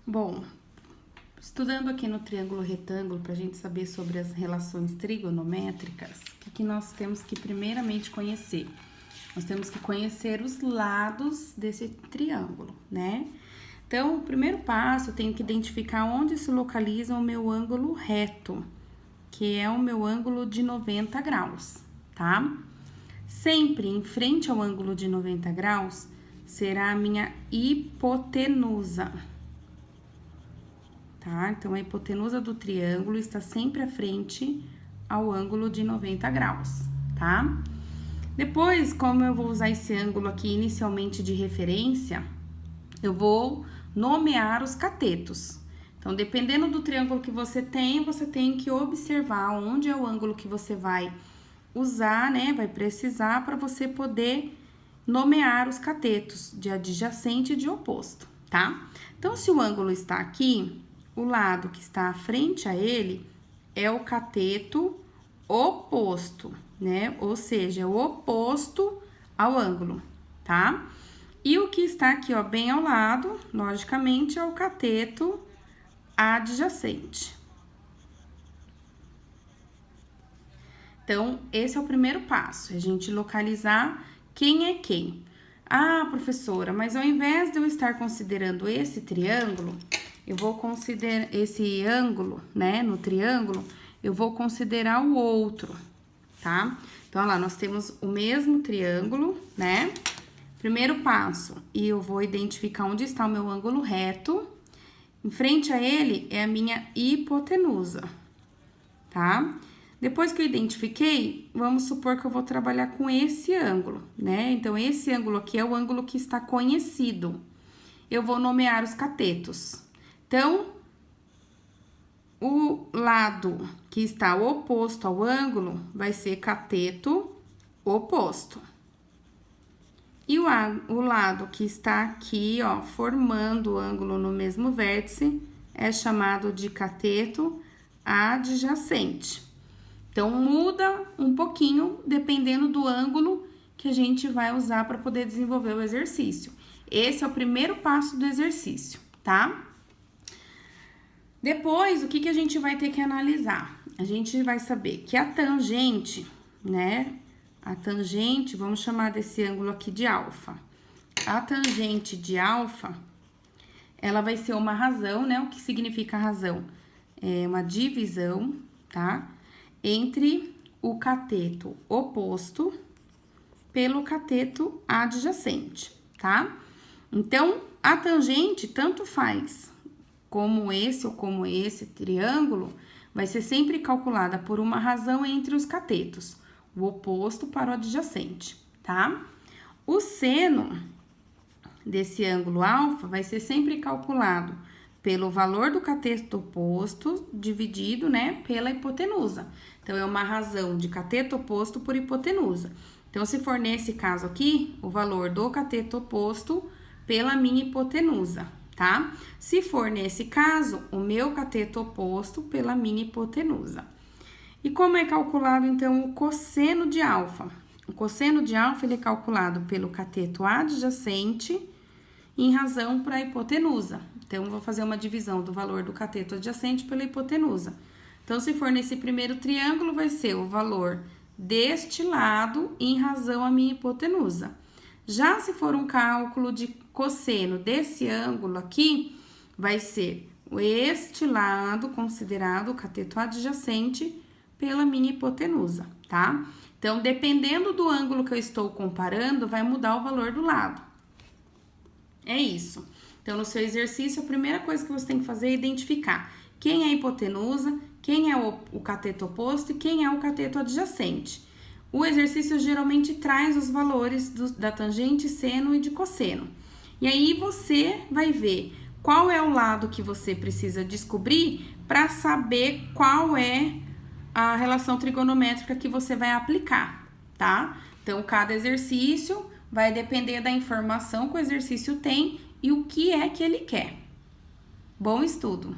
Bom, estudando aqui no triângulo retângulo, para a gente saber sobre as relações trigonométricas, o que nós temos que primeiramente conhecer? Nós temos que conhecer os lados desse triângulo, né? Então, o primeiro passo, eu tenho que identificar onde se localiza o meu ângulo reto, que é o meu ângulo de 90 graus, tá? Sempre em frente ao ângulo de 90 graus, será a minha hipotenusa. Tá? Então, a hipotenusa do triângulo está sempre à frente ao ângulo de 90 graus, tá? Depois, como eu vou usar esse ângulo aqui inicialmente de referência, eu vou nomear os catetos. Então, dependendo do triângulo que você tem que observar onde é o ângulo que você vai usar, né? Vai precisar para você poder nomear os catetos de adjacente e de oposto, tá? Então, se o ângulo está aqui, o lado que está à frente a ele é o cateto oposto, né? Ou seja, é o oposto ao ângulo, tá? E o que está aqui, ó, bem ao lado, logicamente, é o cateto adjacente. Então, esse é o primeiro passo, é a gente localizar quem é quem. Ah, professora, mas ao invés de eu estar considerando esse triângulo, eu vou considerar esse ângulo, né, no triângulo, eu vou considerar o outro, tá? Então, olha lá, nós temos o mesmo triângulo, né? Primeiro passo, e eu vou identificar onde está o meu ângulo reto. Em frente a ele é a minha hipotenusa, tá? Depois que eu identifiquei, vamos supor que eu vou trabalhar com esse ângulo, né? Então, esse ângulo aqui é o ângulo que está conhecido. Eu vou nomear os catetos. Então, o lado que está oposto ao ângulo vai ser cateto oposto. E o lado que está aqui, ó, formando o ângulo no mesmo vértice, é chamado de cateto adjacente. Então, muda um pouquinho dependendo do ângulo que a gente vai usar para poder desenvolver o exercício. Esse é o primeiro passo do exercício, tá? Depois, o que a gente vai ter que analisar? A gente vai saber que a tangente, né? A tangente, vamos chamar desse ângulo aqui de alfa. A tangente de alfa, ela vai ser uma razão, né? O que significa razão? É uma divisão, tá? Entre o cateto oposto pelo cateto adjacente, tá? Então, a tangente tanto faz como esse ou como esse triângulo, vai ser sempre calculada por uma razão entre os catetos, o oposto para o adjacente, tá? O seno desse ângulo alfa vai ser sempre calculado pelo valor do cateto oposto dividido, né, pela hipotenusa. Então, é uma razão de cateto oposto por hipotenusa. Então, se for nesse caso aqui, o valor do cateto oposto pela minha hipotenusa, tá? Se for nesse caso, o meu cateto oposto pela minha hipotenusa. E como é calculado, então, o cosseno de alfa? O cosseno de alfa, ele é calculado pelo cateto adjacente em razão para a hipotenusa. Então, eu vou fazer uma divisão do valor do cateto adjacente pela hipotenusa. Então, se for nesse primeiro triângulo, vai ser o valor deste lado em razão à minha hipotenusa. Já se for um cálculo de cosseno desse ângulo aqui, vai ser este lado considerado o cateto adjacente pela minha hipotenusa, tá? Então, dependendo do ângulo que eu estou comparando, vai mudar o valor do lado. É isso. Então, no seu exercício, a primeira coisa que você tem que fazer é identificar quem é a hipotenusa, quem é o cateto oposto e quem é o cateto adjacente. O exercício geralmente traz os valores da tangente, seno e de cosseno. E aí, você vai ver qual é o lado que você precisa descobrir para saber qual é a relação trigonométrica que você vai aplicar, tá? Então, cada exercício vai depender da informação que o exercício tem e o que é que ele quer. Bom estudo!